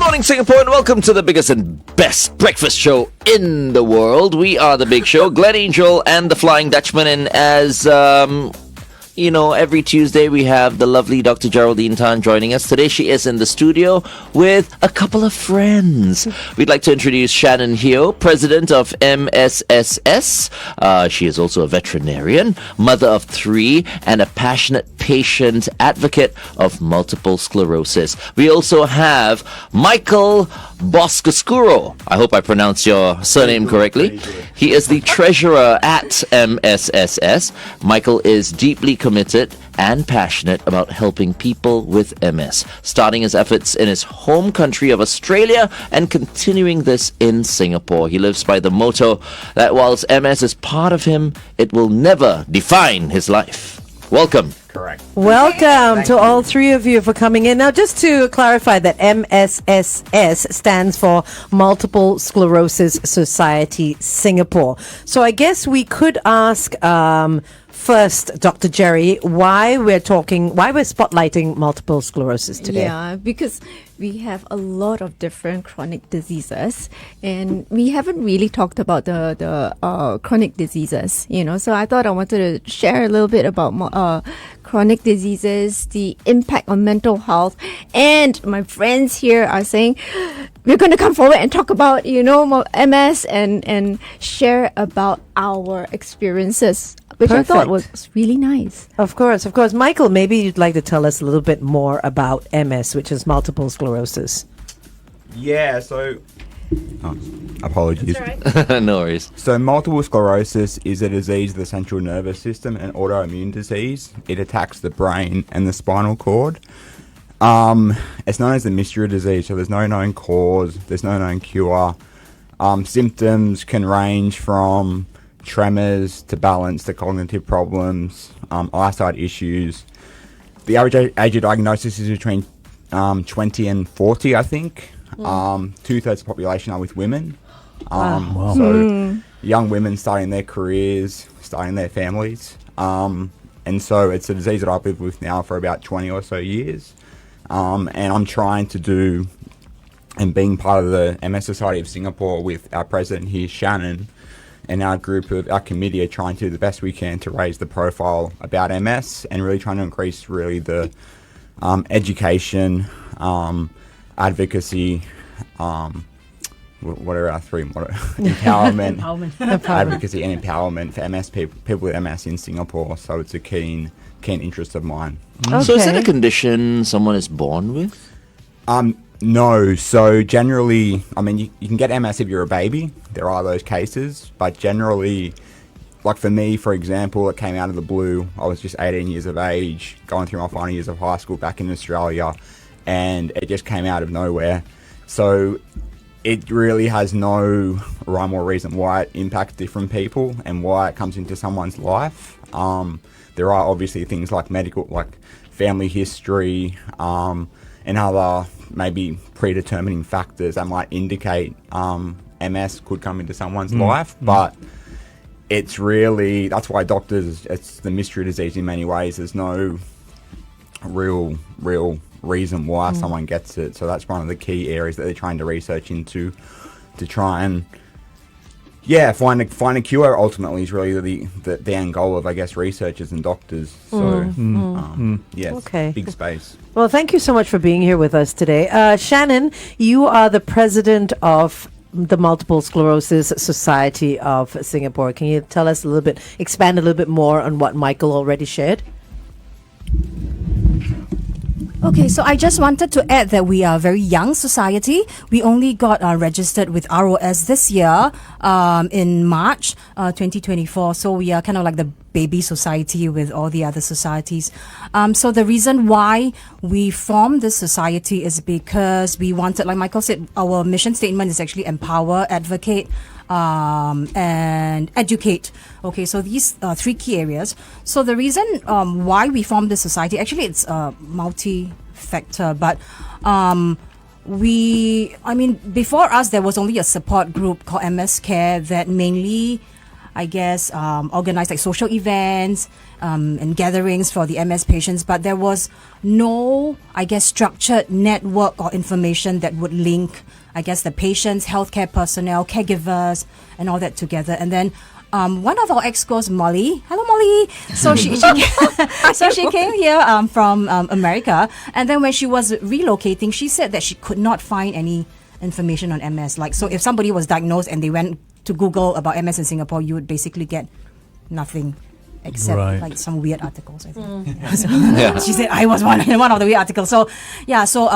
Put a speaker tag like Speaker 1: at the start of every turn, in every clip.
Speaker 1: morning, Singapore, and welcome to the biggest and best breakfast show in the world. We are The Big Show, Glenn, Angel, and the Flying Dutchman. And as you know, every Tuesday we have the lovely Dr. Geraldine Tan joining us. Today she is in the studio with a couple of friends. We'd like to introduce Shannon Heo, president of MSSS. She is also a veterinarian, mother of 3, and a passionate patient advocate of multiple sclerosis. We also have Michael Boscoscuro. I hope I pronounced your surname correctly. He is the treasurer at MSSS. Michael is deeply committed and passionate about helping people with MS, starting his efforts in his home country of Australia and continuing this in Singapore. He lives by the motto that whilst MS is part of him, it will never define his life. Welcome.
Speaker 2: Correct.
Speaker 3: Welcome to all 3 of you for coming in. Now, just to clarify that MSSS stands for Multiple Sclerosis Society Singapore. So I guess we could ask first, Dr. Jerry, why we're spotlighting multiple sclerosis today.
Speaker 4: Yeah, because we have a lot of different chronic diseases, and we haven't really talked about the chronic diseases, so I thought I wanted to share a little bit about chronic diseases, the impact on mental health, and my friends here are saying we're going to come forward and talk about, MS and share about our experiences, which
Speaker 3: Perfect.
Speaker 4: I thought was really nice.
Speaker 3: Of course. Michael, maybe you'd like to tell us a little bit more about MS, which is multiple sclerosis.
Speaker 2: Yeah, so... apologies.
Speaker 1: No worries.
Speaker 2: So multiple sclerosis is a disease of the central nervous system, an autoimmune disease. It attacks the brain and the spinal cord. It's known as the mystery disease, so there's no known cause, there's no known cure. Symptoms can range from tremors to balance to cognitive problems, eyesight issues. The average age of diagnosis is between 20 and 40, I think. 2/3 of the population are with women. So young women starting their careers, starting their families. And so it's a disease that I've lived with now for about 20 or so years. And I'm trying to do, and being part of the MS Society of Singapore with our president here, Shannon, and our committee are trying to do the best we can to raise the profile about MS and really trying to increase really the education, advocacy, what are our 3? Empowerment, advocacy and empowerment for MS people with MS in Singapore. So it's a keen interest of mine.
Speaker 3: Okay.
Speaker 1: So is it a condition someone is born with?
Speaker 2: No. So generally, you can get MS if you're a baby. There are those cases, but generally, like for me, for example, it came out of the blue. I was just 18 years of age, going through my final years of high school back in Australia, and it just came out of nowhere. So it really has no rhyme or reason why it impacts different people and why it comes into someone's life. There are obviously things like medical, like family history, and other maybe predetermining factors that might indicate MS could come into someone's life, but it's really, that's why doctors, it's the mystery disease in many ways. There's no real reason why someone gets it. So that's one of the key areas that they're trying to research into to try and find a cure. Ultimately is really the end goal of, I guess, researchers and doctors. So
Speaker 3: Okay.
Speaker 2: Big space.
Speaker 3: Well, thank you so much for being here with us today. Shannon, you are the president of the Multiple Sclerosis Society of Singapore. Can you tell us expand a little bit more on what Michael already shared?
Speaker 5: Okay, so I just wanted to add that we are a very young society. We only got registered with ROS this year in March 2024. So we are kind of like the baby society with all the other societies. So the reason why we formed this society is because we wanted, like Michael said, our mission statement is actually empower, advocate, and educate. Okay, so these 3 key areas. So the reason why we formed this society, actually it's multi-factor, but before us there was only a support group called MS Care that mainly I guess, organize like social events and gatherings for the MS patients, but there was no, I guess, structured network or information that would link, I guess, the patients, healthcare personnel, caregivers, and all that together. And then one of our excos, Molly, hello Molly. So she came here from America, and then when she was relocating, she said that she could not find any information on MS. Like, so if somebody was diagnosed and they went to Google about MS in Singapore, you would basically get nothing except like some weird articles, I think. Yeah. So she said I was one of the weird articles. So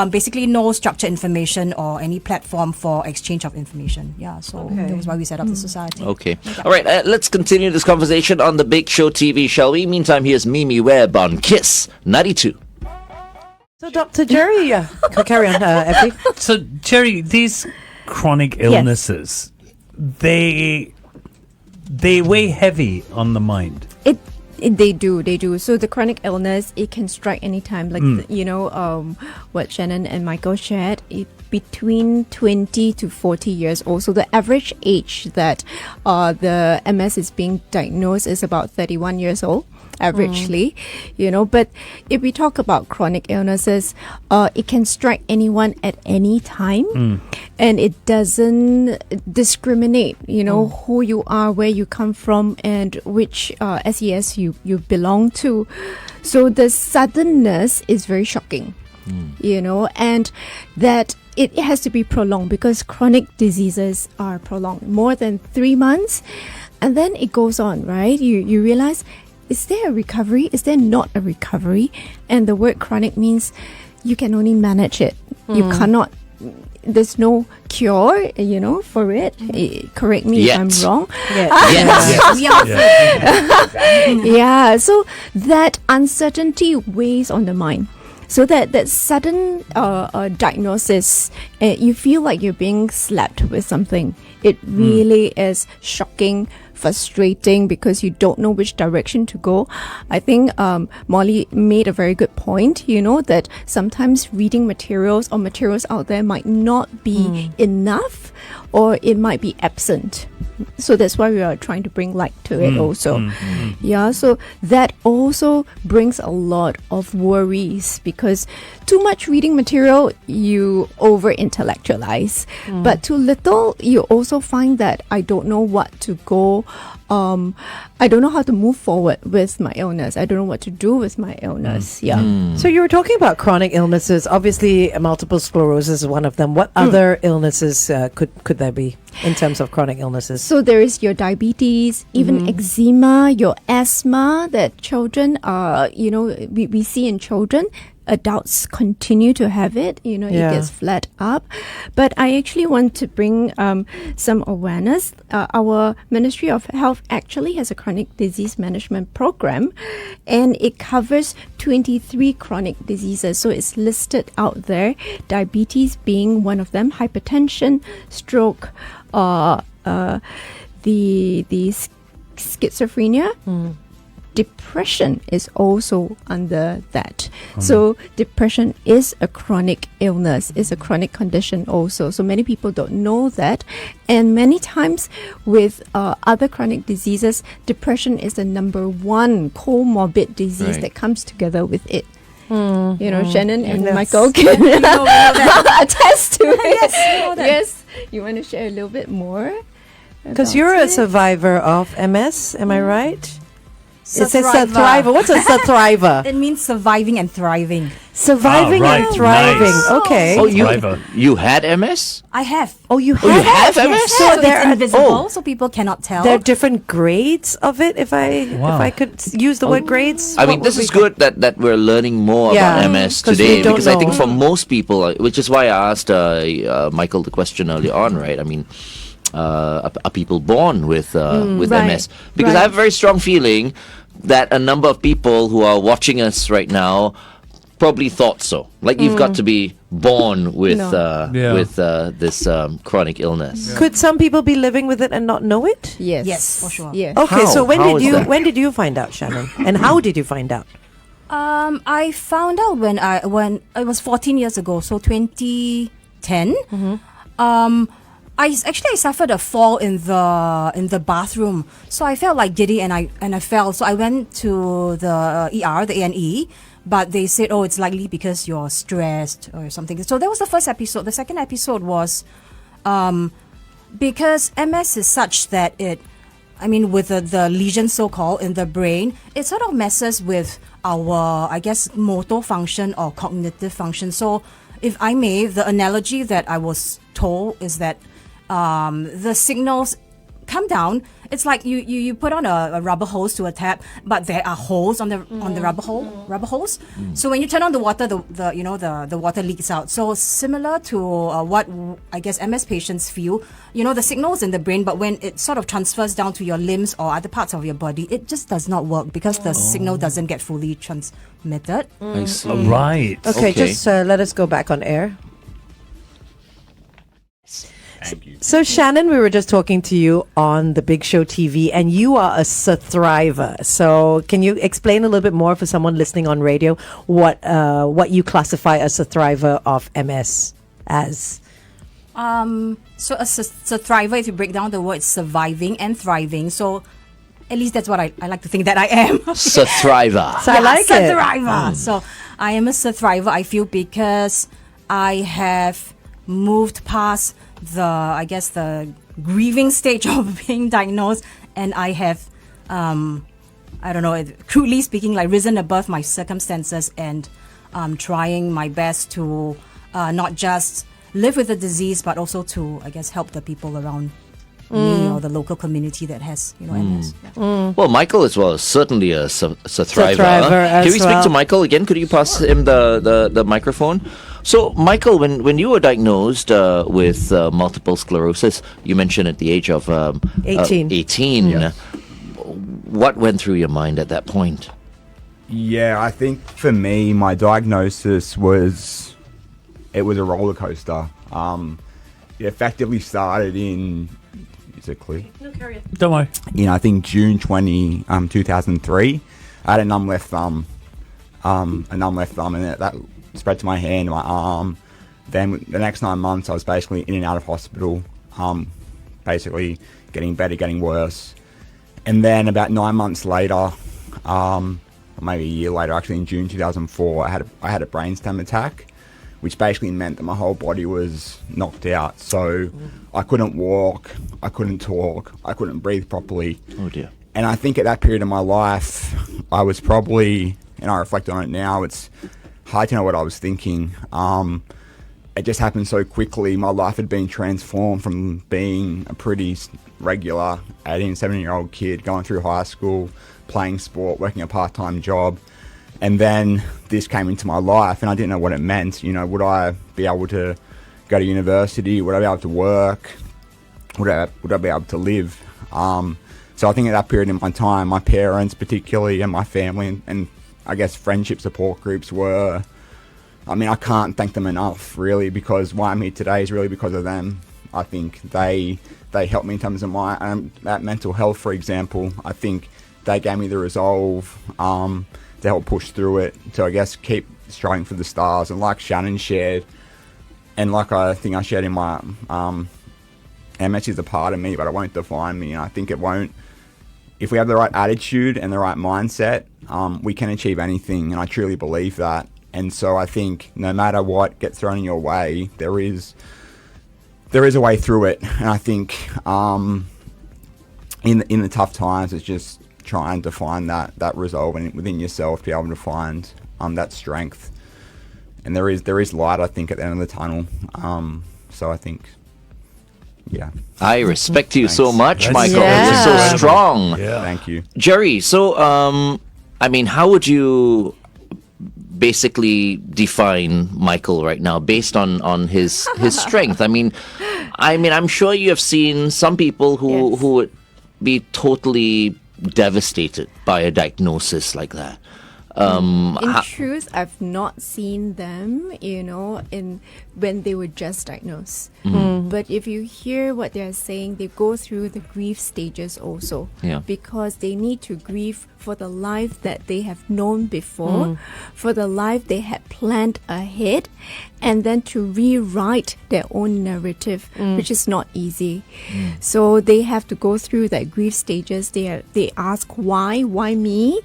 Speaker 5: basically no structured information or any platform for exchange of information. Yeah, so that was why we set up the society.
Speaker 1: Okay. All right, let's continue this conversation on the Big Show TV, shall we? Meantime, here's Mimi Webb on Kiss 92.
Speaker 3: So, Dr. Jerry, carry on, Effie.
Speaker 6: So, Jerry, these chronic illnesses, they weigh heavy on the mind.
Speaker 4: They do. So the chronic illness, it can strike anytime. Like, what Shannon and Michael shared, between 20 to 40 years old. So the average age that the MS is being diagnosed is about 31 years old. Averagely, but if we talk about chronic illnesses, it can strike anyone at any time, and it doesn't discriminate, who you are, where you come from, and which SES you belong to. So the suddenness is very shocking, and that it has to be prolonged, because chronic diseases are prolonged more than 3 months, and then it goes on, right? You realize, is there a recovery? Is there not a recovery? And the word chronic means you can only manage it. You cannot, there's no cure, for it. Correct me if I'm wrong. Yeah, so that uncertainty weighs on the mind. So that sudden diagnosis, you feel like you're being slapped with something. It really is shocking, frustrating, because you don't know which direction to go. I think Molly made a very good point, that sometimes reading materials or materials out there might not be enough, or it might be absent. So that's why we are trying to bring light to it also. Yeah, so that also brings a lot of worries, because too much reading material, you over-intellectualize. But too little, you also find that I don't know what to go. I don't know how to move forward with my illness. I don't know what to do with my illness. Yeah.
Speaker 3: So you were talking about chronic illnesses. Obviously, multiple sclerosis is one of them. What other illnesses could there be in terms of chronic illnesses?
Speaker 4: So there is your diabetes, even eczema, your asthma that children we see in children. Adults continue to have it, it gets flared up. But I actually want to bring some awareness. Our Ministry of Health actually has a chronic disease management program, and it covers 23 chronic diseases. So it's listed out there, diabetes being one of them, hypertension, stroke, the schizophrenia. Depression is also under that. So depression is a chronic illness, is a chronic condition also. So many people don't know that. And many times with other chronic diseases, depression is the number one comorbid disease that comes together with it. Shannon and Michael can attest to it. Yes. You want to share a little bit more?
Speaker 3: Because you're a survivor of MS, am I right? It says
Speaker 5: Sur-thriver.
Speaker 3: Sur-thriver. What's a Sur-thriver?
Speaker 5: It means surviving and thriving.
Speaker 3: Surviving and thriving.
Speaker 6: Nice.
Speaker 3: Okay.
Speaker 1: Oh,
Speaker 6: Sur-thriver.
Speaker 1: you had MS?
Speaker 5: I have.
Speaker 3: Oh, you
Speaker 1: Oh, you have MS?
Speaker 5: Yes.
Speaker 3: So
Speaker 5: So
Speaker 3: there
Speaker 5: it's
Speaker 3: are-
Speaker 5: invisible, so people cannot tell.
Speaker 3: There are different grades of it. If I could use the word grades.
Speaker 1: I mean, this is good that we're learning more about MS
Speaker 3: 'cause we
Speaker 1: today,
Speaker 3: don't
Speaker 1: because I think
Speaker 3: know.
Speaker 1: for most people, which is why I asked Michael the question earlier on, right? I mean, are people born with
Speaker 4: Right,
Speaker 1: MS? Because I have a very strong feeling that a number of people who are watching us right now probably thought so. Like, you've got to be born with this chronic illness.
Speaker 3: Could some people be living with it and not know it?
Speaker 4: Yes.
Speaker 5: Yes, for sure.
Speaker 4: Yes.
Speaker 3: Okay,
Speaker 1: How?
Speaker 3: so
Speaker 1: How is that?
Speaker 3: when did you find out, Shannon? And how did you find out?
Speaker 5: I found out when it was 14 years ago, so 2010. I suffered a fall in the bathroom, so I felt like giddy and I fell. So I went to the ER, the A&E, but they said, oh, it's likely because you're stressed or something. So that was the first episode. The second episode was because MS is such that with the lesion so-called in the brain, it sort of messes with our, I guess, motor function or cognitive function. So if I may, the analogy that I was told is that the signals come down. It's like you put on a rubber hose to a tap, but there are holes on the rubber hose. So when you turn on the water, the water leaks out. So similar to what I guess MS patients feel, the signals in the brain, but when it sort of transfers down to your limbs or other parts of your body, it just does not work because the signal doesn't get fully transmitted.
Speaker 1: I see.
Speaker 6: Right.
Speaker 3: Okay, just let us go back on air.
Speaker 2: Thank you.
Speaker 3: So Shannon, we were just talking to you on the Big Show TV, and you are a Sur-thriver. So can you explain a little bit more for someone listening on radio what you classify a Sur-thriver of MS as?
Speaker 5: So a Sur-thriver, if you break down the word, surviving and thriving. So at least that's what I like to think that I am.
Speaker 1: Sur-thriver.
Speaker 3: So I like it.
Speaker 5: Sur-thriver. So I am a Sur-thriver, I feel, because I have moved past the grieving stage of being diagnosed, and I have crudely speaking, risen above my circumstances and trying my best to not just live with the disease, but also to, I guess, help the people around me or the local community that has MS. Yeah.
Speaker 1: Well, Michael as well is certainly a Sur-thriver.
Speaker 3: Sur-thriver
Speaker 1: Can we
Speaker 3: as
Speaker 1: speak
Speaker 3: well.
Speaker 1: to Michael again? Could you pass him the microphone? So, Michael, when you were diagnosed with multiple sclerosis, you mentioned at the age of
Speaker 3: 18.
Speaker 1: 18.
Speaker 2: Yeah.
Speaker 1: What went through your mind at that point?
Speaker 2: Yeah, I think for me, my diagnosis was a roller coaster. It effectively started in, is it clear?
Speaker 6: Don't worry.
Speaker 2: I think June 2003. I had a numb left thumb, and that spread to my hand, my arm. Then the next 9 months, I was basically in and out of hospital, basically getting better, getting worse. And then about 9 months later, or maybe a year later, actually in June 2004, I had a brainstem attack, which basically meant that my whole body was knocked out. So I couldn't walk, I couldn't talk, I couldn't breathe properly.
Speaker 1: Oh dear.
Speaker 2: And I think at that period of my life, I was probably, and I reflect on it now, it's hard to know what I was thinking. It just happened so quickly. My life had been transformed from being a pretty regular 18, 17-year-old kid going through high school, playing sport, working a part-time job. And then this came into my life and I didn't know what it meant. Would I be able to go to university? Would I be able to work? Would I be able to live? So I think at that period in my time, my parents particularly and my family and I guess friendship support groups were, I can't thank them enough really, because why I'm here today is really because of them. I think they helped me in terms of my that mental health, for example. I think they gave me the resolve to help push through it, to I guess keep striving for the stars. And like Shannon shared, and like I think I shared in my MS is a part of me, but it won't define me. And I think it won't. If we have the right attitude and the right mindset, we can achieve anything, and I truly believe that. And so I think no matter what gets thrown in your way, there is a way through it. And I think in the tough times, it's just trying to find that resolve within yourself to be able to find that strength. And there is light, I think, at the end of the tunnel. So I think. Yeah.
Speaker 1: I respect you so much,
Speaker 6: That's
Speaker 1: Michael.
Speaker 3: Yeah.
Speaker 1: You're so strong.
Speaker 6: Yeah.
Speaker 2: Thank you.
Speaker 1: Jerry, so, how would you basically define Michael right now based on his strength? I'm sure you have seen some people who would be totally devastated by a diagnosis like that.
Speaker 4: In truth, I've not seen them, when they were just diagnosed. But if you hear what they're saying, they go through the grief stages also.
Speaker 1: Yeah.
Speaker 4: Because they need to grieve for the life that they have known before, for the life they had planned ahead, and then to rewrite their own narrative, which is not easy. So they have to go through that grief stages. They ask why me,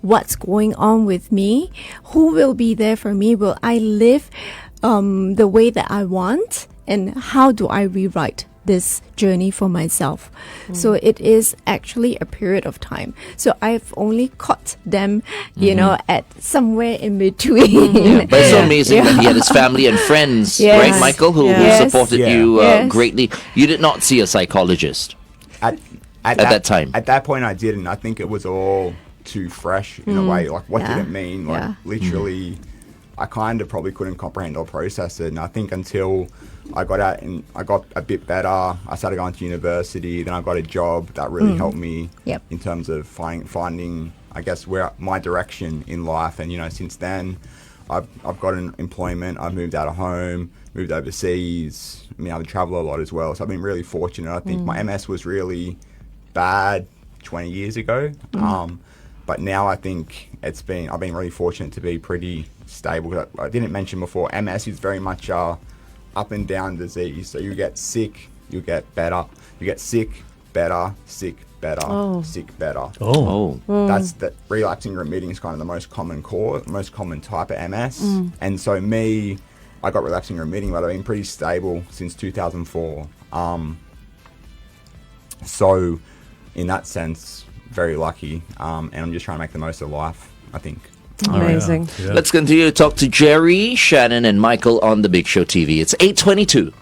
Speaker 4: what's going on with me, who will be there for me, will I live the way that I want, and how do I rewrite this journey for myself. So it is actually a period of time. So I've only caught them, at somewhere in between.
Speaker 1: But it's so amazing that he had his family and friends,
Speaker 4: Yes.
Speaker 1: right, Michael, who
Speaker 4: Yes.
Speaker 1: supported
Speaker 2: Yeah.
Speaker 1: you
Speaker 4: Yes.
Speaker 1: greatly. You did not see a psychologist.
Speaker 2: At
Speaker 1: that time.
Speaker 2: At that point, I didn't. I think it was all too fresh in a way. Like, what did it mean? Like,
Speaker 4: Yeah.
Speaker 2: literally, I kind of probably couldn't comprehend or process it. And I think until I got out and I got a bit better, I started going to university, then I got a job that really helped me
Speaker 4: Yep.
Speaker 2: in terms of finding, I guess, where my direction in life. And, since then, I've got an employment, I've moved out of home, moved overseas. I mean, I've traveled a lot as well. So I've been really fortunate. I think my MS was really bad 20 years ago. But now I think I've been really fortunate to be pretty stable. I didn't mention before, MS is very much a up and down disease. So you get sick, you get better. You get sick, better, sick, better, sick, better.
Speaker 1: Oh.
Speaker 2: That's the relapsing remitting is kind of the most common type of MS. And so I got relapsing remitting, but I've been pretty stable since 2004. So in that sense, very lucky. And I'm just trying to make the most of life, I think.
Speaker 3: Amazing.
Speaker 6: Yeah.
Speaker 1: Let's continue to talk to Jerry, Shannon, and Michael on The Big Show TV. It's 8:22.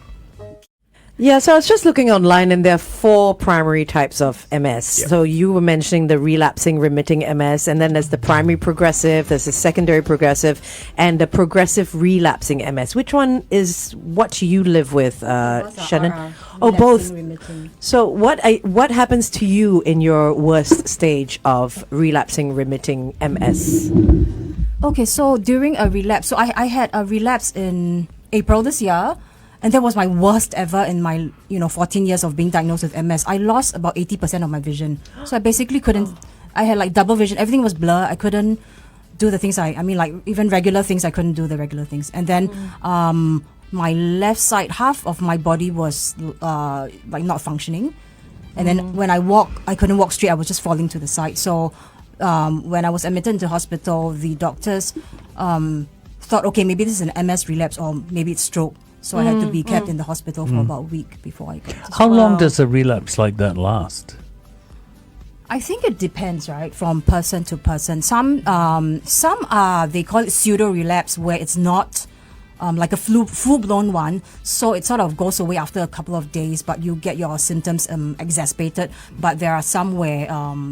Speaker 3: Yeah, so I was just looking online, and there are 4 primary types of MS.
Speaker 2: Yep.
Speaker 3: So you were mentioning the relapsing remitting MS, and then there's the primary progressive, there's the secondary progressive, and the progressive relapsing MS. Which one is what you live with, Shannon? Oh, both. So what happens to you in your worst stage of relapsing remitting MS?
Speaker 5: Okay, so during a relapse, so I had a relapse in April this year, and that was my worst ever in my 14 years of being diagnosed with MS. I lost about 80% of my vision, so I basically couldn't. I had like double vision. Everything was blur. I couldn't do the things like even regular things. I couldn't do the regular things, and then my left side half of my body was not functioning, and then when I walk, I couldn't walk straight. I was just falling to the side. So when I was admitted into hospital, the doctors thought, okay, maybe this is an MS relapse or maybe it's stroke. So I had to be kept in the hospital for about a week before I got.
Speaker 6: How long does a relapse like that last?
Speaker 5: I think it depends, right, from person to person. Some are, they call it pseudo relapse, where it's not like a full-blown one, so it sort of goes away after a couple of days, but you get your symptoms exacerbated. But there are some where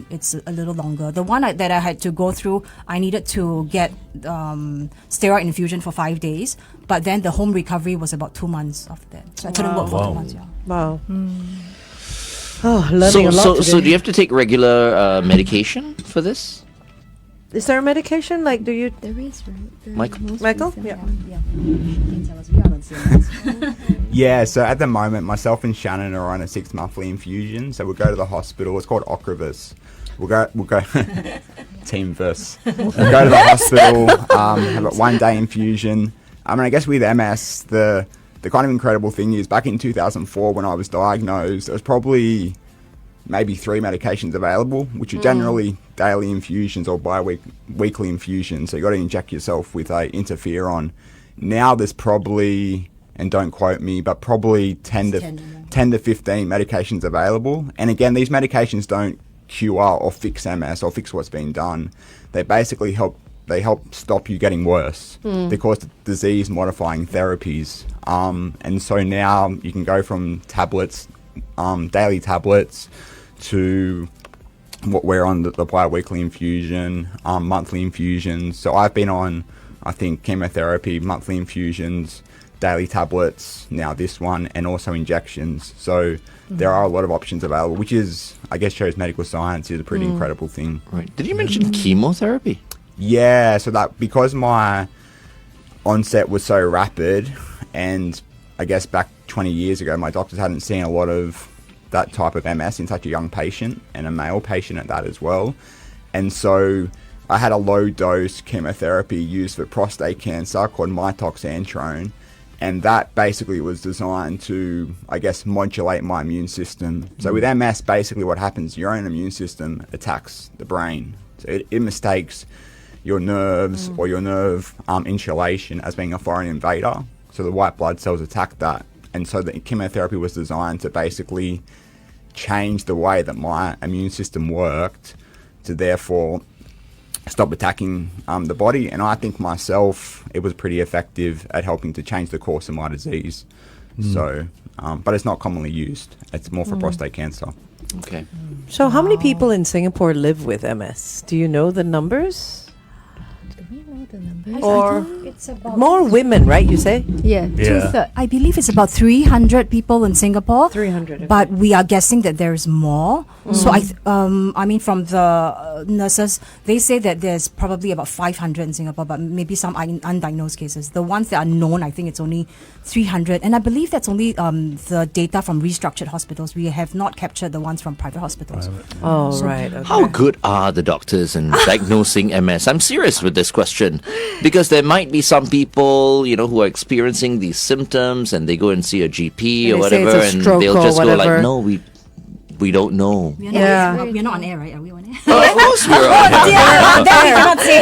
Speaker 5: it's a little longer. The one that I had to go through, I needed to get steroid infusion for 5 days, but then the home recovery was about 2 months after that. So I couldn't work for 2 months. Yeah.
Speaker 3: Wow. Oh, learning a lot today.
Speaker 1: So do you have to take regular medication for this?
Speaker 3: Is there a medication? Like, do you...
Speaker 4: There is, right? The
Speaker 1: Michael?
Speaker 4: most
Speaker 3: Michael?
Speaker 4: recent
Speaker 3: Yeah.
Speaker 4: one.
Speaker 5: Can tell us, we haven't seen this.
Speaker 2: Yeah, so at the moment, myself and Shannon are on a 6-monthly infusion. So we'll go to the hospital. It's called Ocrevus. We'll go Team Verse. We'll go to the hospital, have a 1-day infusion. I mean, I guess with MS, the kind of incredible thing is back in 2004 when I was diagnosed, there was probably maybe 3 medications available, which are generally daily infusions or weekly infusions. So you got to inject yourself with a interferon. Now there's probably, and don't quote me, but probably 10 to 15 medications available. And again, these medications don't cure or fix MS or fix what's been done. They basically help stop you getting worse. They cause disease modifying therapies. And so now you can go from tablets, daily tablets, to what we're on, the bi-weekly infusion, monthly infusions. So I've been on, I think, chemotherapy, monthly infusions, daily tablets, now this one, and also injections. So there are a lot of options available, which is, I guess, shows medical science is a pretty incredible thing.
Speaker 1: Right. Did you mention chemotherapy?
Speaker 2: Yeah, so that because my onset was so rapid, and I guess back 20 years ago, my doctors hadn't seen a lot of that type of MS in such a young patient, and a male patient at that as well. And so I had a low-dose chemotherapy used for prostate cancer called mitoxantrone, and that basically was designed to, I guess, modulate my immune system. So with MS, basically what happens, your own immune system attacks the brain. So it mistakes your nerves or your nerve insulation as being a foreign invader. So the white blood cells attack that. And so the chemotherapy was designed to basically change the way that my immune system worked to therefore stop attacking the body. And I think myself, it was pretty effective at helping to change the course of my disease. So, but it's not commonly used. It's more for prostate cancer.
Speaker 1: Okay.
Speaker 3: So how many people in Singapore live with MS? Do you know the numbers? Or
Speaker 5: It's about
Speaker 3: more women, right, you say?
Speaker 4: Yeah,
Speaker 6: Yeah.
Speaker 4: 2/3.
Speaker 5: I believe it's about 300 people in Singapore.
Speaker 3: 300, okay.
Speaker 5: But we are guessing that there's more. So I mean, from the nurses, they say that there's probably about 500 in Singapore, but maybe some undiagnosed cases. The ones that are known, I think it's only 300. And I believe that's only the data from restructured hospitals. We have not captured the ones from private hospitals.
Speaker 3: Oh, right. Okay.
Speaker 1: How good are the doctors in diagnosing MS? I'm serious with this question because there might be some people, who are experiencing these symptoms and they go and see a GP
Speaker 3: And
Speaker 1: or
Speaker 3: they say
Speaker 1: whatever,
Speaker 3: it's a
Speaker 1: and
Speaker 3: stroke
Speaker 1: they'll
Speaker 3: or
Speaker 1: just go
Speaker 3: whatever.
Speaker 1: like, "No, we don't know."
Speaker 5: We are
Speaker 3: Yeah.
Speaker 5: not, we're not on air, right? Are we on air?
Speaker 1: Of course we're on here.
Speaker 5: Then we cannot say.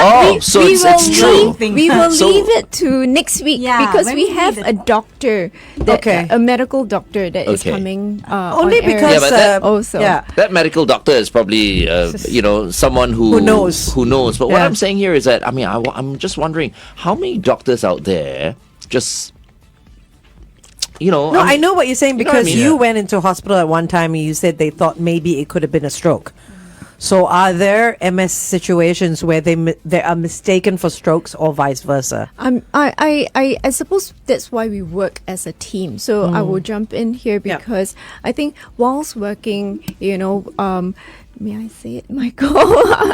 Speaker 1: Oh, so it's true.
Speaker 4: We will
Speaker 1: So-
Speaker 4: leave it to next week
Speaker 5: Yeah,
Speaker 4: because
Speaker 5: when
Speaker 4: we
Speaker 5: we
Speaker 4: have
Speaker 5: leave
Speaker 4: a
Speaker 5: it.
Speaker 4: doctor,
Speaker 3: Okay.
Speaker 4: a medical doctor that is
Speaker 1: Okay.
Speaker 4: coming.
Speaker 3: Only
Speaker 4: on air.
Speaker 3: because
Speaker 1: Yeah, but that-
Speaker 4: also.
Speaker 3: yeah.
Speaker 1: That medical doctor is probably, someone who
Speaker 3: knows.
Speaker 1: Who knows. But what
Speaker 3: Yeah.
Speaker 1: I'm saying here is that, I'm just wondering how many doctors out there just,
Speaker 3: No, I know what you're saying
Speaker 1: You know what I
Speaker 3: because
Speaker 1: mean?
Speaker 3: you
Speaker 1: Yeah.
Speaker 3: went into hospital at one time and you said they thought maybe it could have been a stroke. So are there MS situations where they are mistaken for strokes or vice versa?
Speaker 4: I suppose that's why we work as a team. So I will jump in here
Speaker 3: Yeah.
Speaker 4: because I think whilst working, may I say it, Michael?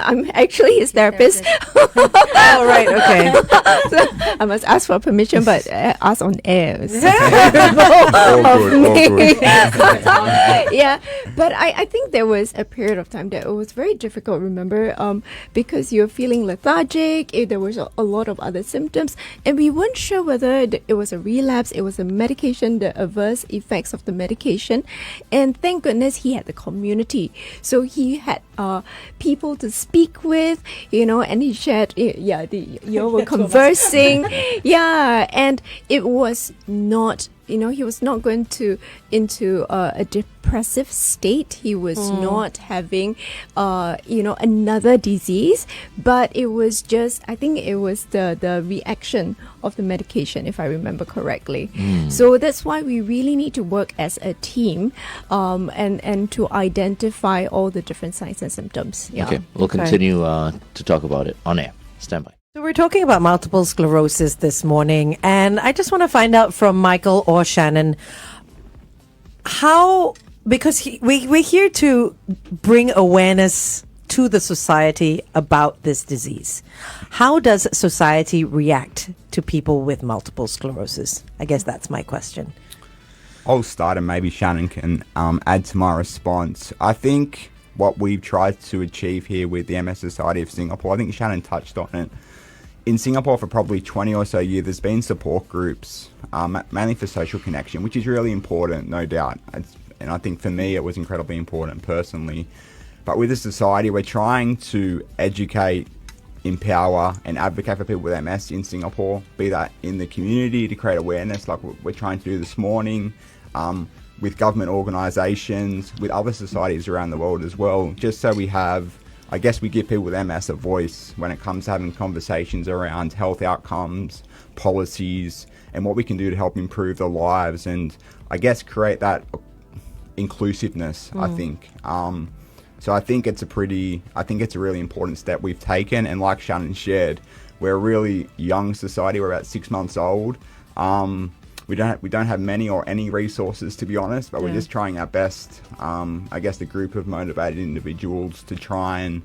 Speaker 4: I'm actually his therapist.
Speaker 3: Oh, right, okay.
Speaker 4: So I must ask for permission, but ask on air.
Speaker 2: All good.
Speaker 4: Yeah, but I think there was a period of time that it was very difficult, remember, because you're feeling lethargic, there was a lot of other symptoms, and we weren't sure whether it was a relapse, it was a medication, the adverse effects of the medication, and thank goodness he had the community. So he had people to speak with, and he shared, you were conversing, and it was not, he was not going into a depressive state. He was not having, another disease, but it was just, I think it was the reaction of the medication, if I remember correctly. So that's why we really need to work as a team, and to identify all the different signs and symptoms. Yeah.
Speaker 1: Okay, we'll continue to talk about it on air. Stand by.
Speaker 3: So we're talking about multiple sclerosis this morning, and I just want to find out from Michael or Shannon how, because we're here to bring awareness to the society about this disease. How does society react to people with multiple sclerosis? I guess that's my question.
Speaker 2: I'll start and maybe Shannon can add to my response. I think what we've tried to achieve here with the MS Society of Singapore, I think Shannon touched on it. In Singapore for probably 20 or so years, there's been support groups, mainly for social connection, which is really important, no doubt. And I think for me, it was incredibly important personally. But with the society, we're trying to educate, empower and advocate for people with MS in Singapore, be that in the community to create awareness like we're trying to do this morning, with government organisations, with other societies around the world as well, just so we have, I guess we give people with MS a voice when it comes to having conversations around health outcomes, policies, and what we can do to help improve their lives and I guess create that inclusiveness, I think. So I think it's a really important step we've taken, and like Shannon shared, we're a really young society, we're about 6 months old, We don't have many or any resources, to be honest, but we're just trying our best. I guess a group of motivated individuals to try and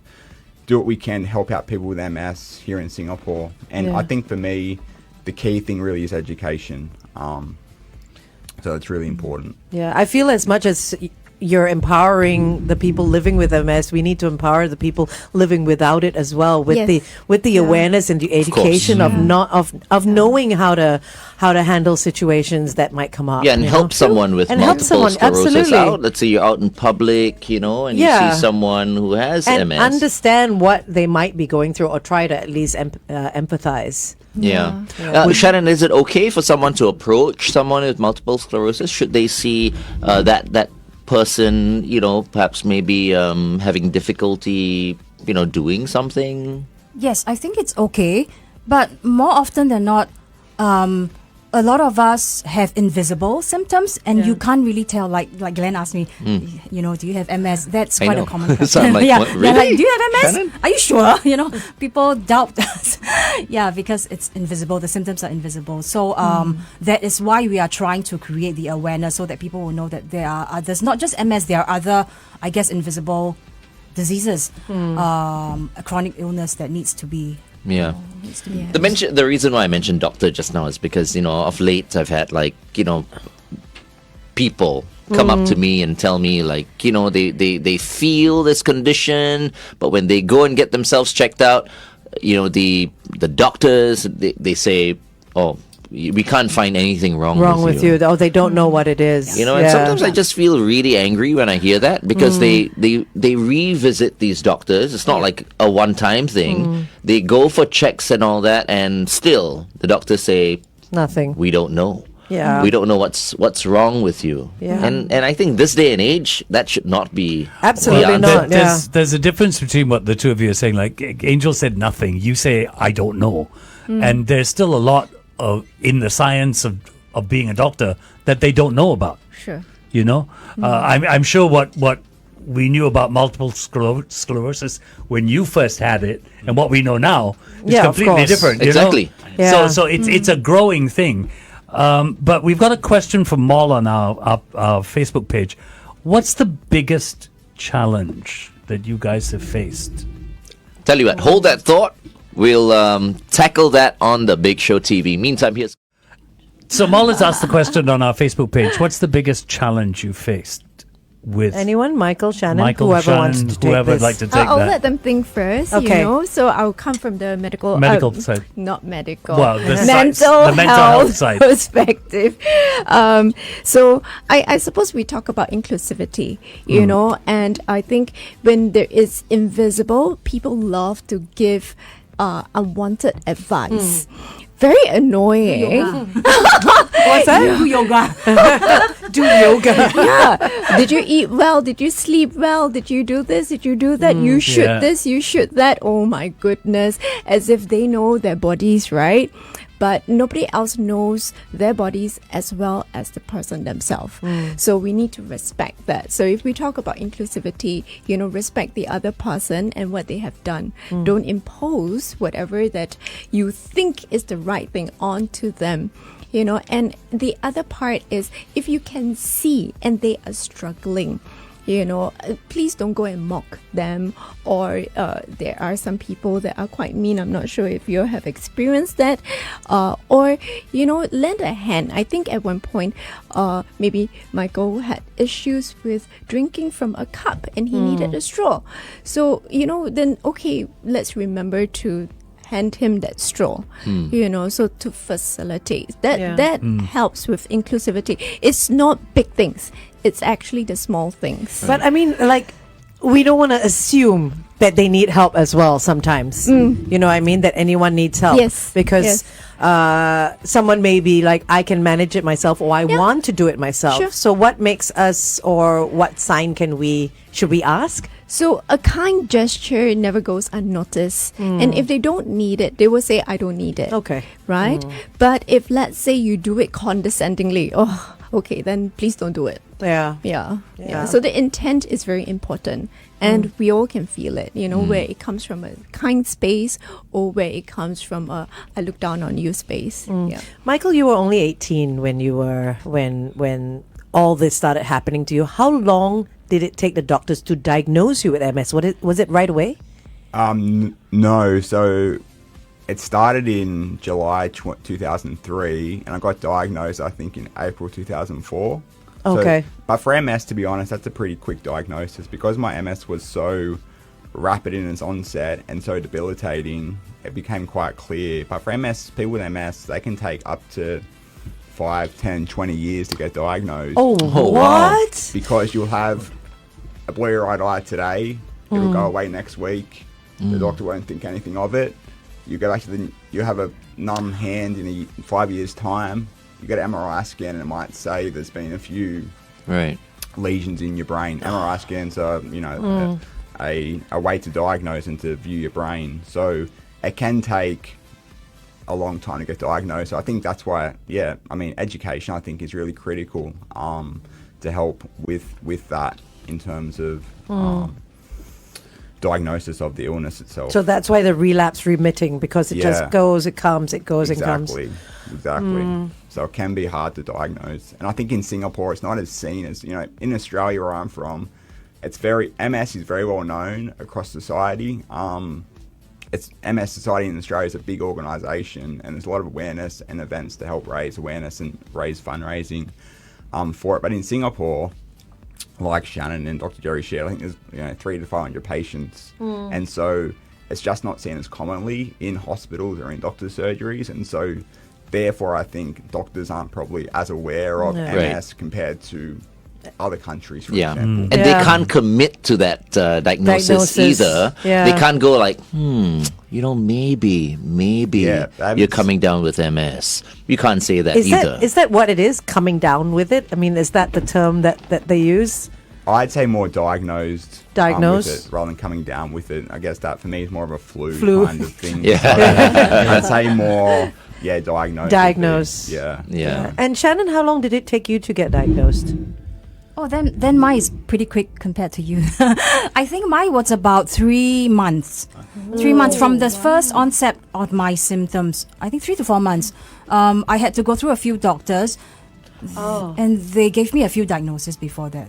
Speaker 2: do what we can to help out people with MS here in Singapore. And I think for me, the key thing really is education. So it's really important.
Speaker 3: Yeah, I feel as much as you're empowering the people living with MS, we need to empower the people living without it as well with the awareness and the education of knowing how to handle situations that might come up.
Speaker 1: Yeah, and help someone with multiple sclerosis out. Let's say you're out in public, and you see someone who has MS.
Speaker 3: Understand what they might be going through, or try to at least empathize.
Speaker 1: Yeah. Shannon, is it okay for someone to approach someone with multiple sclerosis? Should they see that person, perhaps maybe having difficulty, doing something?
Speaker 5: Yes, I think it's okay, but more often than not, a lot of us have invisible symptoms, and you can't really tell. Like Glenn asked me, do you have MS? That's quite a common question.
Speaker 1: So I'm like, what, really?
Speaker 5: They're like, do you have MS?
Speaker 1: Shannon?
Speaker 5: Are you sure? People doubt us. Because it's invisible. The symptoms are invisible. So that is why we are trying to create the awareness so that people will know that there are others, not just MS. There are other, I guess, invisible diseases, a chronic illness that needs to be.
Speaker 1: Yeah. The reason why I mentioned doctor just now is because, of late I've had people come up to me and tell me they feel this condition, but when they go and get themselves checked out, the doctors, they say, oh, we can't find anything wrong with you.
Speaker 3: Oh, they don't know what it is.
Speaker 1: And sometimes I just feel really angry when I hear that, because they revisit these doctors. It's not like a one-time thing. They go for checks and all that, and still the doctors say
Speaker 3: nothing.
Speaker 1: We don't know.
Speaker 3: Yeah.
Speaker 1: We don't know what's wrong with you.
Speaker 3: Yeah.
Speaker 1: And I think this day and age, that should not be
Speaker 3: absolutely not.
Speaker 6: There's a difference between what the two of you are saying. Like Angel said nothing. You say I don't know. And there's still a lot in the science of being a doctor that they don't know about.
Speaker 4: Sure.
Speaker 6: I'm sure what we knew about multiple sclerosis when you first had it and what we know now is completely different.
Speaker 1: Exactly.
Speaker 3: Yeah.
Speaker 6: So it's a growing thing. But we've got a question from Maul on our Facebook page. What's the biggest challenge that you guys have faced?
Speaker 1: Tell you what, hold that thought. We'll tackle that on the Big Show TV. Meantime, here's...
Speaker 6: So Maul has asked the question on our Facebook page. What's the biggest challenge you faced with...
Speaker 3: Anyone? Michael, Shannon? Whoever wants to take
Speaker 6: whoever
Speaker 3: this.
Speaker 6: would like to take
Speaker 4: I'll
Speaker 6: that.
Speaker 4: let them think first,
Speaker 3: Okay.
Speaker 4: So I'll come from the medical
Speaker 6: side.
Speaker 4: Not medical.
Speaker 6: Well, the
Speaker 4: mental
Speaker 6: health side.
Speaker 4: perspective. So I suppose we talk about inclusivity, and I think when there is invisible, people love to give unwanted advice. Very annoying.
Speaker 3: What's that?
Speaker 5: Do yoga.
Speaker 3: Do yoga.
Speaker 4: Yeah. Did you eat well? Did you sleep well? Did you do this? Did you do that? You should this, you should that. Oh my goodness. As if they know their bodies, right? But nobody else knows their bodies as well as the person themselves. So we need to respect that. So if we talk about inclusivity, respect the other person and what they have done. Don't impose whatever that you think is the right thing onto them. And the other part is, if you can see and they are struggling, please don't go and mock them. Or there are some people that are quite mean. I'm not sure if you have experienced that. Or lend a hand. I think at one point, maybe Michael had issues with drinking from a cup and he needed a straw. So, then, okay, let's remember to hand him that straw, so to facilitate. That helps with inclusivity. It's not big things. It's actually the small things.
Speaker 3: But I mean, we don't want to assume that they need help as well sometimes. You know what I mean? That anyone needs help.
Speaker 4: Yes.
Speaker 3: Because someone may be like, I can manage it myself, or I want to do it myself.
Speaker 4: Sure.
Speaker 3: So what makes us, or what sign should we ask?
Speaker 4: So a kind gesture never goes unnoticed. And if they don't need it, they will say, I don't need it.
Speaker 3: Okay.
Speaker 4: Right? But if, let's say, you do it condescendingly, okay, then please don't do it.
Speaker 3: Yeah.
Speaker 4: Yeah. So the intent is very important. and we all can feel it, where it comes from a kind space or where it comes from a I look down on you space. Yeah.
Speaker 3: Michael, you were only 18 when you were when all this started happening to you. How long did it take the doctors to diagnose you with MS? Was it right away?
Speaker 2: No. So it started in July 2003, and I got diagnosed, I think, in April 2004.
Speaker 3: Okay.
Speaker 2: So, but for MS, to be honest, that's a pretty quick diagnosis. Because my MS was so rapid in its onset and so debilitating, it became quite clear. But for MS, people with MS, they can take up to 5, 10, 20 years to get diagnosed.
Speaker 3: Oh, what?
Speaker 2: Because you'll have a bleary-eyed eye today, it'll go away next week, the doctor won't think anything of it. You go back to you have a numb hand in 5 years' time, you get an MRI scan and it might say there's been a few lesions in your brain. MRI scans are, a way to diagnose and to view your brain. So it can take a long time to get diagnosed. So I think that's why, education I think is really critical to help with that in terms of diagnosis of the illness itself.
Speaker 3: So that's why the relapse remitting, because it just goes, it comes, it goes, and comes.
Speaker 2: Exactly. So it can be hard to diagnose. And I think in Singapore, it's not as seen as, in Australia where I'm from, MS is very well known across society. It's MS Society in Australia is a big organisation, and there's a lot of awareness and events to help raise awareness and raise fundraising for it. But in Singapore, like Shannon and Dr Gerry shared, I think there's 300 to 500 patients, and so it's just not seen as commonly in hospitals or in doctors' surgeries, and so therefore I think doctors aren't probably as aware of MS compared to other countries, for example.
Speaker 1: And they can't commit to that diagnosis either.
Speaker 3: Yeah.
Speaker 1: They can't go like, maybe you're coming down with MS. You can't say that either.
Speaker 3: Is that what it is, coming down with it? I mean, is that the term that they use?
Speaker 2: I'd say more diagnosed
Speaker 3: with
Speaker 2: it rather than coming down with it. I guess that for me is more of a flu kind of thing. I'd say more, diagnosed.
Speaker 1: Yeah.
Speaker 3: And Shannon, how long did it take you to get diagnosed?
Speaker 5: Oh, then mine is pretty quick compared to you. I think mine was about 3 months. 3 months from the first onset of my symptoms. I think 3 to 4 months. I had to go through a few doctors, and they gave me a few diagnoses before that.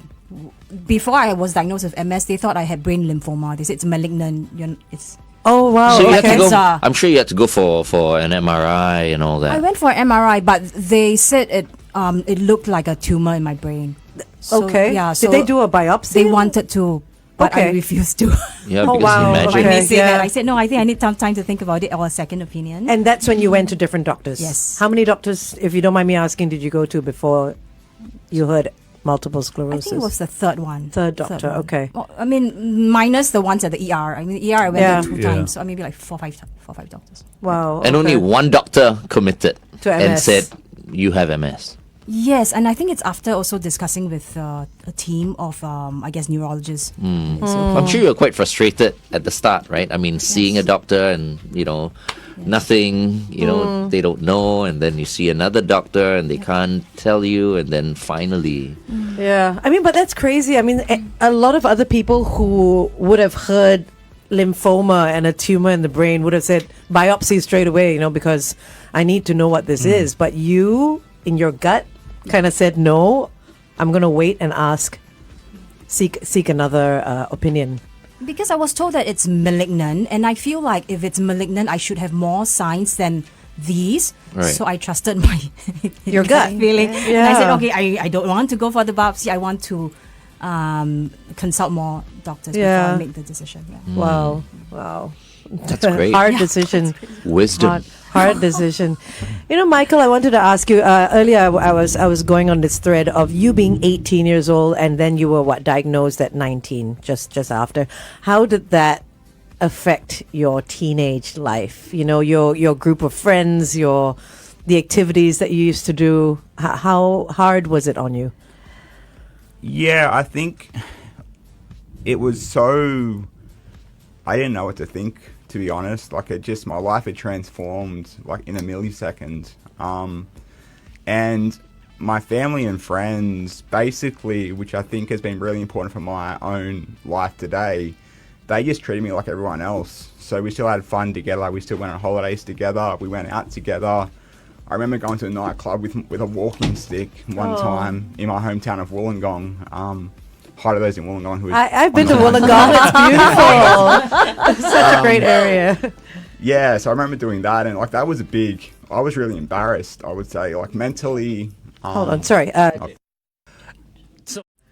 Speaker 5: Before I was diagnosed with MS, they thought I had brain lymphoma. They said it's malignant. It's
Speaker 3: Oh wow!
Speaker 1: So you had to go. I'm sure you had to go for an MRI and all that.
Speaker 5: I went for an MRI, but they said it looked like a tumor in my brain. So,
Speaker 3: okay.
Speaker 5: Yeah. So
Speaker 3: did they do a biopsy?
Speaker 5: They wanted to, but I refused to.
Speaker 1: Yeah.
Speaker 3: Oh wow!
Speaker 1: Imagine.
Speaker 5: When they say that, I said no. I think I need some time to think about it or a second opinion.
Speaker 3: And that's when you went to different doctors.
Speaker 5: Yes.
Speaker 3: How many doctors, if you don't mind me asking, did you go to before you heard multiple sclerosis?
Speaker 5: I think it was the third one.
Speaker 3: Third doctor. Okay.
Speaker 5: Well, I mean, minus the ones at the ER. I mean, ER I went there 2 times, so maybe like four, five doctors.
Speaker 3: Wow.
Speaker 1: And only one doctor committed
Speaker 3: to MS.
Speaker 1: and said you have MS.
Speaker 5: Yes, and I think it's after also discussing with a team of, I guess, neurologists.
Speaker 1: I'm sure you were quite frustrated at the start, right? I mean, seeing a doctor and, nothing, they don't know. And then you see another doctor and they can't tell you. And then finally.
Speaker 3: Yeah. I mean, but that's crazy. I mean, a lot of other people who would have heard lymphoma and a tumor in the brain would have said biopsy straight away, because I need to know what this is. But you, in your gut, kind of said, no, I'm going to wait and seek another opinion.
Speaker 5: Because I was told that it's malignant, and I feel like if it's malignant, I should have more signs than these.
Speaker 1: Right.
Speaker 5: So I trusted my
Speaker 3: your gut
Speaker 5: feeling. Yeah. And I said, okay, I don't want to go for the biopsy. I want to consult more doctors before I make the decision. Yeah.
Speaker 3: Wow.
Speaker 1: That's great.
Speaker 3: Hard decision.
Speaker 1: Wisdom.
Speaker 3: Hard decision. Michael, I wanted to ask you earlier. I was going on this thread of you being 18 years old, and then you were diagnosed at 19, just after. How did that affect your teenage life? Your group of friends, the activities that you used to do. How hard was it on you?
Speaker 2: Yeah, I think it was so. I didn't know what to think, to be honest. My life had transformed in a millisecond. And my family and friends, basically, which I think has been really important for my own life today, they just treated me like everyone else. So we still had fun together. We still went on holidays together. We went out together. I remember going to a nightclub with a walking stick one time in my hometown of Wollongong. Hi to those in Wollongong who
Speaker 3: I've been to Wollongong. It's beautiful. It's such a great area.
Speaker 2: Yeah, so I remember doing that, and like that was I was really embarrassed, I would say, like mentally.
Speaker 3: Hold on, sorry.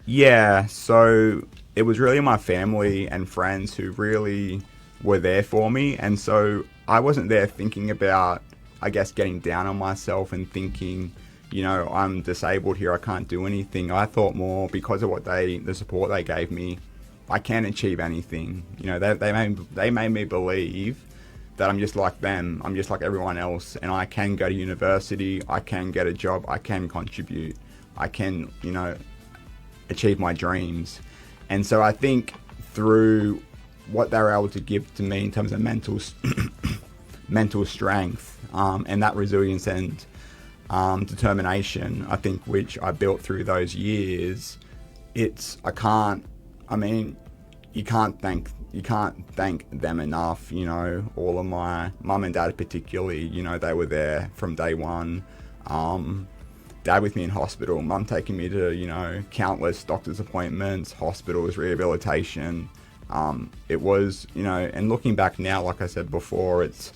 Speaker 2: Yeah, so it was really my family and friends who really were there for me, and so I wasn't there thinking about, I guess, getting down on myself and thinking, you know, I'm disabled here, I can't do anything. I thought more because of the support they gave me, I can achieve anything. You know, they made me believe that I'm just like them, I'm just like everyone else, and I can go to university, I can get a job, I can contribute, I can, you know, achieve my dreams. And so I think through what they were able to give to me in terms of mental strength, and that resilience and determination, I think, which I built through those years, you can't thank them enough. You know, all of my mum and dad particularly, you know, they were there from day one. Dad with me in hospital, mum taking me to, you know, countless doctor's appointments, hospitals, rehabilitation. It was, you know, and looking back now, like I said before, it's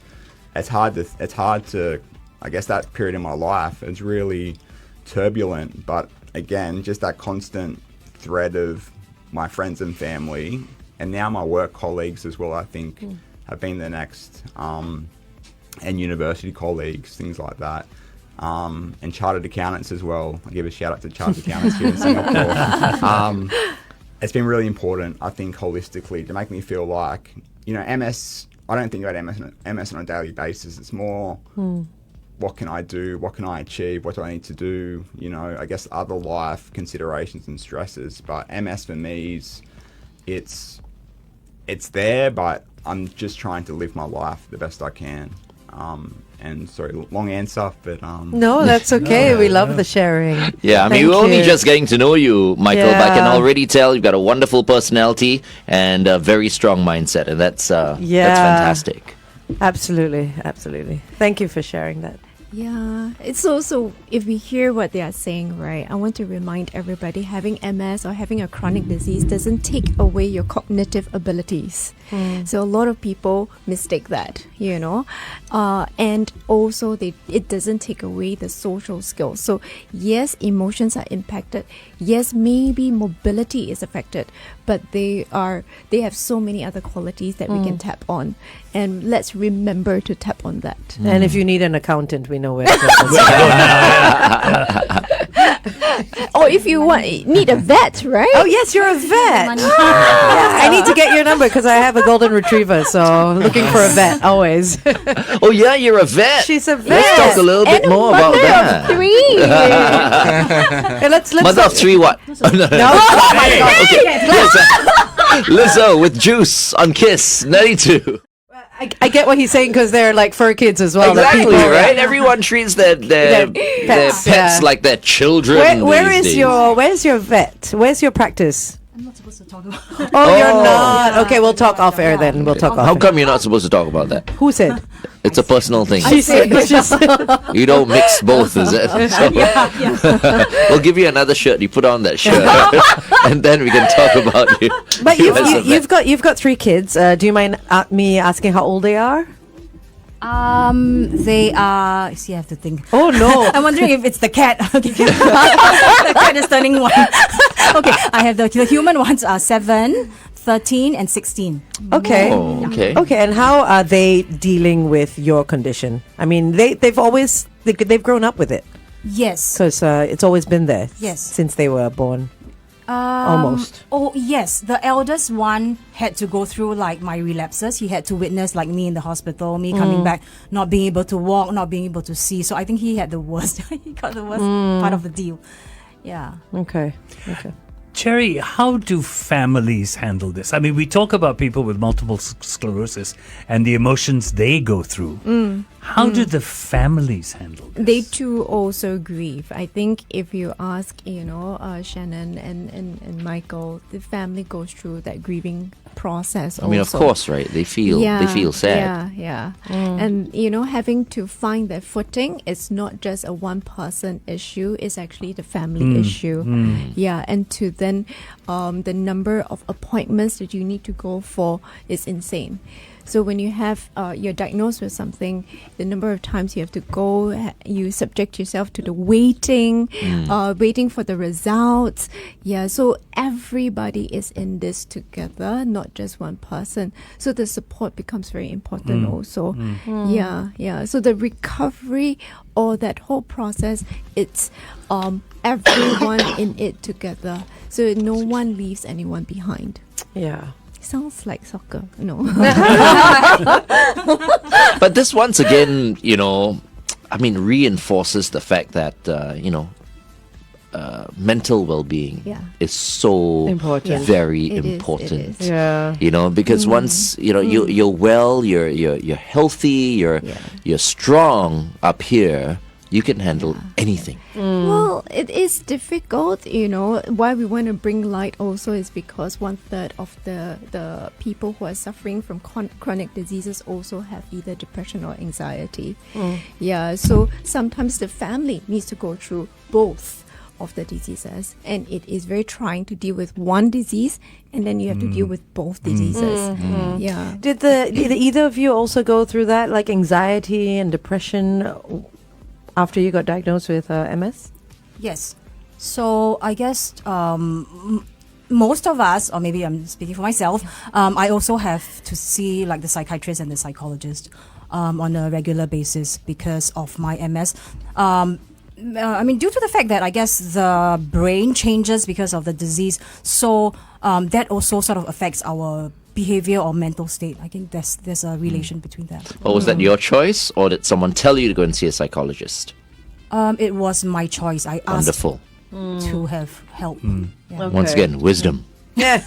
Speaker 2: hard to, I guess that period in my life is really turbulent, but again, just that constant thread of my friends and family, and now my work colleagues as well, I think, have been the next, and university colleagues, things like that. And chartered accountants as well. I'll give a shout out to chartered accountants here in Singapore. It's been really important, I think, holistically, to make me feel like, you know, MS, I don't think about MS on a daily basis. It's more, what can I do? What can I achieve? What do I need to do? You know, I guess other life considerations and stresses. But MS for me it's there, but I'm just trying to live my life the best I can. And sorry, long answer, but
Speaker 3: No, that's okay. We love the sharing.
Speaker 1: Yeah, I mean,
Speaker 3: Thank
Speaker 1: we're only
Speaker 3: you.
Speaker 1: just getting to know you, Michael, but I can already tell you've got a wonderful personality and a very strong mindset, and that's fantastic.
Speaker 3: Absolutely. Thank you for sharing that.
Speaker 4: Yeah, it's also, if we hear what they are saying, right, I want to remind everybody having MS or having a chronic disease doesn't take away your cognitive abilities. So a lot of people mistake that, you know, and also it doesn't take away the social skills. So yes, emotions are impacted. Yes, maybe mobility is affected, but they have so many other qualities that we can tap on, and let's remember to tap on that.
Speaker 3: And if you need an accountant, we know where to go.
Speaker 4: Or if you need a vet, right?
Speaker 3: Oh yes, you're a vet. Yeah, I need to get your number because I have a golden retriever, so looking for a vet always.
Speaker 1: Oh yeah, you're a vet.
Speaker 3: She's a vet.
Speaker 1: Let's talk a little bit
Speaker 4: And
Speaker 1: more
Speaker 4: a
Speaker 1: about
Speaker 4: mother
Speaker 1: that.
Speaker 4: of 3.
Speaker 3: Okay, let's
Speaker 1: Mother of 3 what?
Speaker 3: No. Oh my God.
Speaker 1: Okay. Lizzo with Juice on Kiss 92.
Speaker 3: I get what he's saying because they're like fur kids as well. that
Speaker 1: Exactly,
Speaker 3: people-
Speaker 1: right? Everyone treats their pets
Speaker 3: yeah.
Speaker 1: like their children.
Speaker 3: Where's
Speaker 1: these days.
Speaker 3: your vet? Where's your practice?
Speaker 5: I'm not supposed to talk about
Speaker 3: Oh, you're not. Okay, we'll talk off air then. We'll talk off
Speaker 1: How
Speaker 3: air.
Speaker 1: come you're not supposed to talk about that?
Speaker 3: Who said?
Speaker 1: It's a personal thing.
Speaker 3: She said.
Speaker 1: You don't mix both, is it? So, we'll give you another shirt. You put on that shirt, and then we can talk about you.
Speaker 3: But
Speaker 1: you as a vet.
Speaker 3: you've got 3 kids. Do you mind me asking how old they are?
Speaker 5: They are. See, I have to think.
Speaker 3: Oh no.
Speaker 5: I'm wondering if it's the cat. Okay. The cat is turning 1. Okay, I have the human ones are 7, 13, and 16.
Speaker 3: Okay.
Speaker 1: Oh, okay.
Speaker 3: Okay, and how are they dealing with your condition? I mean, they've grown up with it
Speaker 5: Yes.
Speaker 3: because it's always been there.
Speaker 5: Yes.
Speaker 3: Since they were born. Almost.
Speaker 5: Oh yes, the eldest one had to go through like my relapses. He had to witness like me in the hospital, me coming back, not being able to walk, not being able to see. So I think he had the worst. He got the worst part of the deal. Yeah.
Speaker 3: Okay.
Speaker 6: Jerry, how do families handle this? I mean, we talk about people with multiple sclerosis and the emotions they go through. How do the families handle this?
Speaker 4: They too also grieve. I think if you ask, Shannon and Michael, the family goes through that grieving process.
Speaker 1: I mean, of course, right? They feel sad.
Speaker 4: Yeah. And having to find their footing, it's not just a one-person issue. It's actually the family issue. Yeah, and to then the number of appointments that you need to go for is insane. So when you have you're diagnosed with something, the number of times you have to go, you subject yourself to the waiting for the results. Yeah, so everybody is in this together, not just one person. So the support becomes very important also. Yeah. So the recovery or that whole process, it's everyone in it together. So no one leaves anyone behind.
Speaker 3: Yeah.
Speaker 4: Sounds like soccer,
Speaker 1: But this once again, reinforces the fact that mental well-being is so very important.
Speaker 4: It is.
Speaker 3: Yeah.
Speaker 1: Because once you're well, you're healthy, you're strong up here, you can handle anything.
Speaker 4: Well, it is difficult, Why we want to bring light also is because 1/3 of the people who are suffering from chronic diseases also have either depression or anxiety. Yeah, so sometimes the family needs to go through both of the diseases, and it is very trying to deal with one disease and then you have to deal with both diseases. Yeah.
Speaker 3: Did either of you also go through that, like anxiety and depression, after you got diagnosed with MS?
Speaker 5: Yes. So I guess most of us, or maybe I'm speaking for myself, I also have to see like the psychiatrist and the psychologist on a regular basis because of my MS. Due to the fact that I guess the brain changes because of the disease, so that also sort of affects our behavior or mental state. I think there's a relation between that.
Speaker 1: Or was that your choice, or did someone tell you to go and see a psychologist?
Speaker 5: It was my choice. I asked
Speaker 1: Wonderful.
Speaker 5: to have help. Yeah.
Speaker 1: Once again, wisdom.
Speaker 3: Yeah.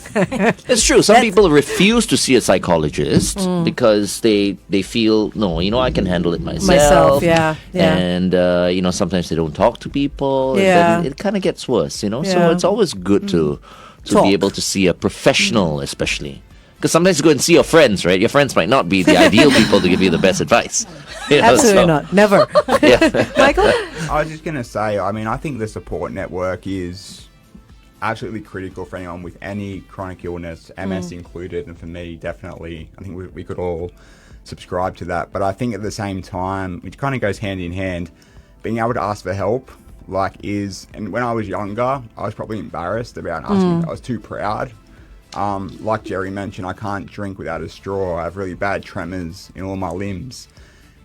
Speaker 1: It's true. Some people refuse to see a psychologist because they feel, no, I can handle it myself.
Speaker 3: Yeah.
Speaker 1: And, sometimes they don't talk to people.
Speaker 3: Yeah.
Speaker 1: And then it kind of gets worse, So
Speaker 3: Yeah.
Speaker 1: it's always good to
Speaker 3: Talk.
Speaker 1: be able to see a professional, especially. Because sometimes you go and see your friends, right? Your friends might not be the ideal people to give you the best advice.
Speaker 3: Absolutely not. Never. Michael?
Speaker 2: I was just going to say, I think the support network is absolutely critical for anyone with any chronic illness, MS included, and for me, definitely, I think we could all subscribe to that. But I think at the same time, which kind of goes hand in hand, being able to ask for help, and when I was younger, I was probably embarrassed about asking. I was too proud. Like Jerry mentioned, I can't drink without a straw. I have really bad tremors in all my limbs.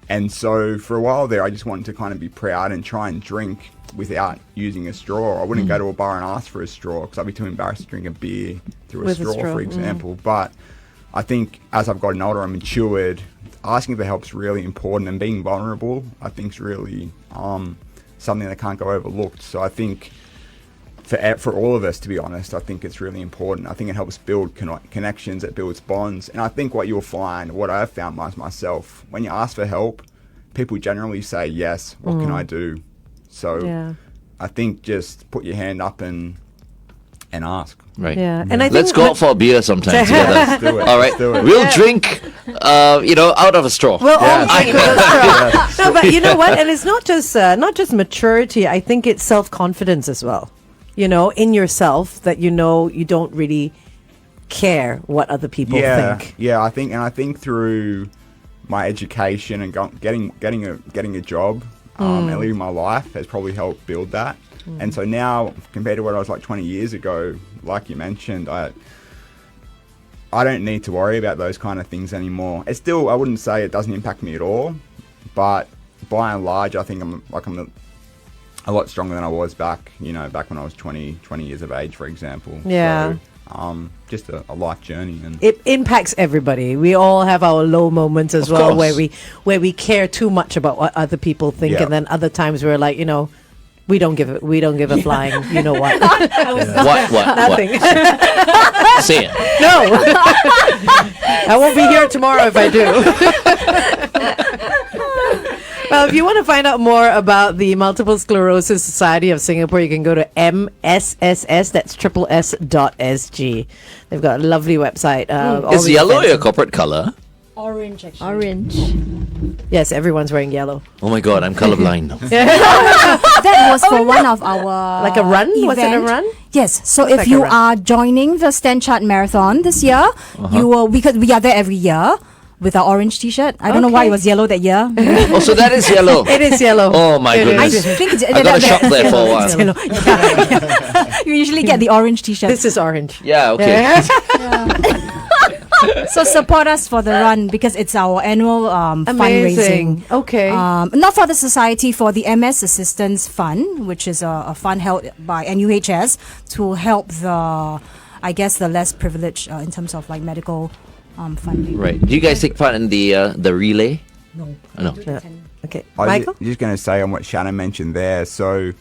Speaker 2: And so for a while there, I just wanted to kind of be proud and try and drink without using a straw. I wouldn't go to a bar and ask for a straw because I'd be too embarrassed to drink a beer through a straw, for example. But I think as I've gotten older and matured, asking for help is really important, and being vulnerable, I think, is really something that can't go overlooked. So I think for all of us, to be honest, I think it's really important. I think it helps build connections, it builds bonds. And I think what you'll find, what I've found myself, when you ask for help, people generally say, yes, what can I do? So I think just put your hand up and ask.
Speaker 1: Right.
Speaker 3: Yeah. And I think
Speaker 1: Let's go out for a beer sometime together.
Speaker 2: Let's do it.
Speaker 1: All right.
Speaker 2: Let's do it.
Speaker 1: We'll drink, out of a straw.
Speaker 3: We'll all drink with a straw. No, but you know what? And it's not just maturity. I think it's self-confidence as well. In yourself, that you don't really care what other people think.
Speaker 2: Yeah, I think through my education and getting a job and living my life has probably helped build that. And so now, compared to what I was like 20 years ago, like you mentioned, I don't need to worry about those kind of things anymore. It's still, I wouldn't say it doesn't impact me at all, but by and large, I think I'm a lot stronger than I was back when I was 20 years of age, for example.
Speaker 3: Yeah.
Speaker 2: So, just a life journey. And
Speaker 3: it impacts everybody. We all have our low moments as well,
Speaker 1: course.
Speaker 3: where we care too much about what other people think,
Speaker 2: Yeah.
Speaker 3: and then other times we're like, We don't give a flying. You know what?
Speaker 1: What?
Speaker 3: Nothing.
Speaker 1: What? Say it.
Speaker 3: No. I won't be here tomorrow if I do. Well, if you want to find out more about the Multiple Sclerosis Society of Singapore, you can go to MSSS, that's SSS.sg. They've got a lovely website. all
Speaker 1: Is
Speaker 3: the
Speaker 1: yellow
Speaker 3: events
Speaker 1: your corporate color?
Speaker 5: Orange, actually.
Speaker 4: Orange.
Speaker 3: Yes, everyone's wearing yellow.
Speaker 1: Oh my god, I'm colorblind.
Speaker 5: That was for one of our
Speaker 3: Like a run? Was it a
Speaker 5: event.
Speaker 3: run?
Speaker 5: Yes. So
Speaker 3: Looks
Speaker 5: if
Speaker 3: like a
Speaker 5: you
Speaker 3: run.
Speaker 5: are joining the Stand Chart Marathon this year, you will, because we are there every year with our orange T-shirt. I don't know why
Speaker 3: Okay.
Speaker 5: it was yellow that year.
Speaker 1: Oh, so that is yellow.
Speaker 3: It is yellow.
Speaker 1: Oh my
Speaker 3: It
Speaker 5: I
Speaker 1: goodness.
Speaker 3: is.
Speaker 5: think it's,
Speaker 1: I got a shock there for a while.
Speaker 5: it's yellow. Yeah. You usually get the orange T-shirt.
Speaker 3: This is orange.
Speaker 1: Yeah, okay.
Speaker 5: So support us for the run because it's our annual
Speaker 3: Amazing.
Speaker 5: fundraising.
Speaker 3: Okay.
Speaker 5: Not for the society, for the MS Assistance Fund, which is a fund held by NUHS to help the, I guess, the less privileged in terms of like medical funding.
Speaker 1: Right. Do you guys take part in the relay?
Speaker 5: No.
Speaker 1: No.
Speaker 3: Yeah. Okay.
Speaker 2: I was
Speaker 3: Michael?
Speaker 2: just going to say on what Shannon mentioned there. So,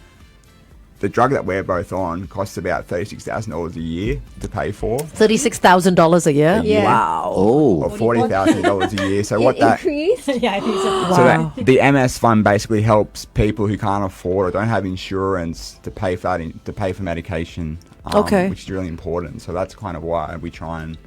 Speaker 2: the drug that we're both on costs about $36,000 a year to pay for,
Speaker 3: $36,000 a year?
Speaker 4: Yeah.
Speaker 3: Wow.
Speaker 1: Oh.
Speaker 2: or $40,000 a year. So what that
Speaker 4: Increased?
Speaker 5: Yeah, I think so.
Speaker 2: so
Speaker 3: Wow.
Speaker 2: that the MS fund basically helps people who can't afford or don't have insurance to pay for that to pay for medication.
Speaker 3: Okay.
Speaker 2: Which is really important. So that's kind of why we try and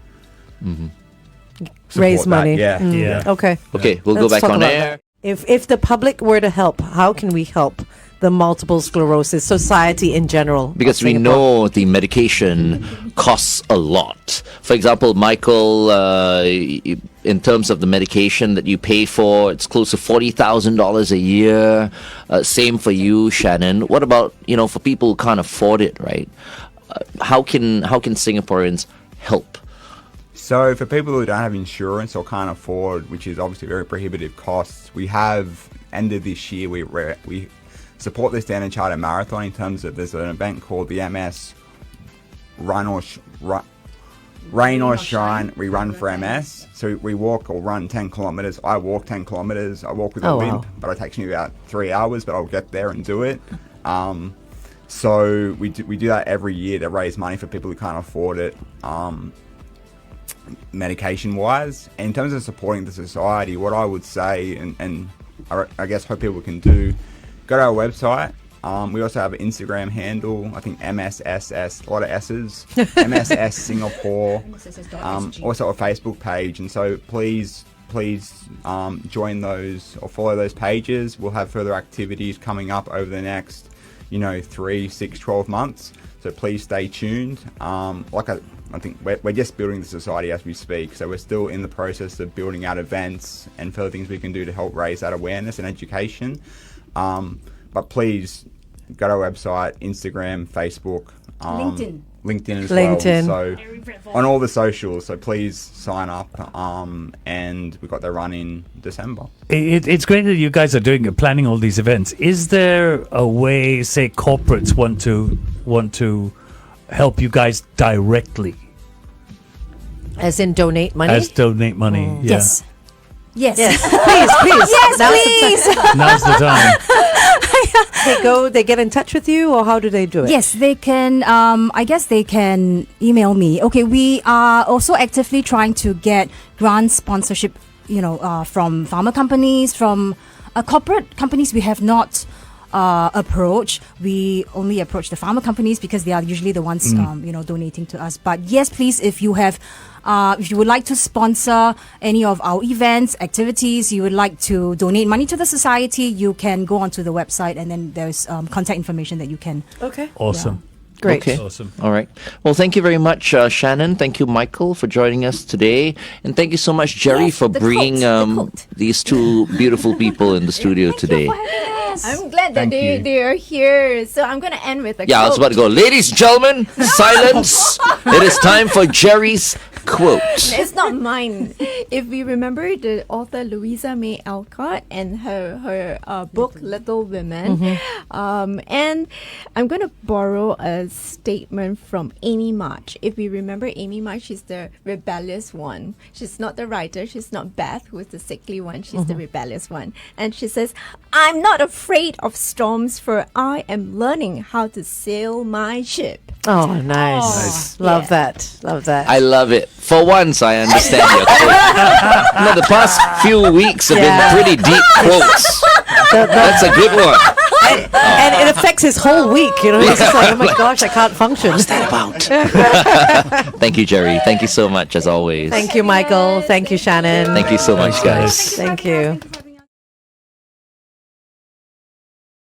Speaker 3: Raise
Speaker 2: support that.
Speaker 3: money.
Speaker 2: Yeah.
Speaker 3: Mm.
Speaker 6: Yeah.
Speaker 3: Okay.
Speaker 1: Okay, we'll
Speaker 3: Let's
Speaker 1: go back
Speaker 3: talk
Speaker 1: on
Speaker 3: about
Speaker 1: air.
Speaker 3: that. If the public were to help, how can we help the Multiple Sclerosis Society in general?
Speaker 1: Because
Speaker 3: of
Speaker 1: we
Speaker 3: Singapore?
Speaker 1: know the medication costs a lot. For example, Michael, in terms of the medication that you pay for, it's close to $40,000 a year. Same for you, Shannon. What about, for people who can't afford it, right? How can Singaporeans help?
Speaker 2: So for people who don't have insurance or can't afford, which is obviously very prohibitive costs, we have ended this year. We support the Standard Chartered Marathon in terms of there's an event called the MS Rain or Shine. We run for MS. So we walk or run 10 kilometers. I walk 10 kilometers. I walk with a
Speaker 3: Oh,
Speaker 2: limp,
Speaker 3: wow.
Speaker 2: but it takes me about 3 hours. But I'll get there and do it. So we do that every year to raise money for people who can't afford it. Medication wise, in terms of supporting the society, what I would say, and I guess hope people can do, go to our website. We also have an Instagram handle, I think MSSS, a lot of S's, MSS Singapore, also a Facebook page. And so please join those or follow those pages. We'll have further activities coming up over the next 3, 6, 12 months. So please stay tuned. I think we're just building the society as we speak. So we're still in the process of building out events and further things we can do to help raise that awareness and education. But please go to our website, Instagram, Facebook, LinkedIn as
Speaker 3: LinkedIn.
Speaker 2: well. So on all the socials. So please sign up. And we've got the run in December.
Speaker 6: It's great that you guys are planning all these events. Is there a way, say, corporates want to help you guys directly?
Speaker 3: As in donate money?
Speaker 6: As donate money? Yeah.
Speaker 5: Yes. Yes.
Speaker 3: Yes. Please.
Speaker 5: Yes, please.
Speaker 6: Now's the time.
Speaker 3: They get in touch with you, or how do they do it?
Speaker 5: Yes, they can. I guess they can email me. Okay, we are also actively trying to get grant sponsorship, from pharma companies, from corporate companies. We have not approach. We only approach the pharma companies because they are usually the ones, donating to us. But yes, please, if you have, if you would like to sponsor any of our events, activities, you would like to donate money to the society, you can go onto the website and then there's contact information that you can.
Speaker 3: Okay.
Speaker 6: Awesome.
Speaker 3: Great.
Speaker 1: Okay.
Speaker 6: Awesome.
Speaker 1: All right. Well, thank you very much, Shannon. Thank you, Michael, for joining us today. And thank you so much, Jerry,
Speaker 4: Yes,
Speaker 1: for
Speaker 4: the
Speaker 1: bringing
Speaker 4: coat.
Speaker 1: these two beautiful people in the studio today.
Speaker 4: I'm glad that
Speaker 2: Thank you.
Speaker 4: they are here. So I'm going to end with a
Speaker 1: Yeah, I was
Speaker 4: quote.
Speaker 1: about to go. Ladies and gentlemen, silence. It is time for Jerry's quote.
Speaker 4: It's not mine. If we remember the author Louisa May Alcott and her book Little Women, and I'm going to borrow a statement from Amy March. If we remember Amy March, she's the rebellious one. She's not the writer. She's not Beth, who's the sickly one. She's the rebellious one. And she says, "I'm not afraid of storms, for I am learning how to sail my ship."
Speaker 3: Oh, nice. Love that. Love that.
Speaker 1: I love it. For once, I understand your quote. No, the past few weeks have been pretty deep quotes. That's a good one.
Speaker 3: And it affects his whole week. You know, he's just like, oh my gosh, I can't function.
Speaker 1: What's that about? Thank you, Jerry. Thank you so much, as always.
Speaker 3: Thank you, Michael. Thank you, Shannon.
Speaker 1: Thank you so much, guys.
Speaker 3: Thank you.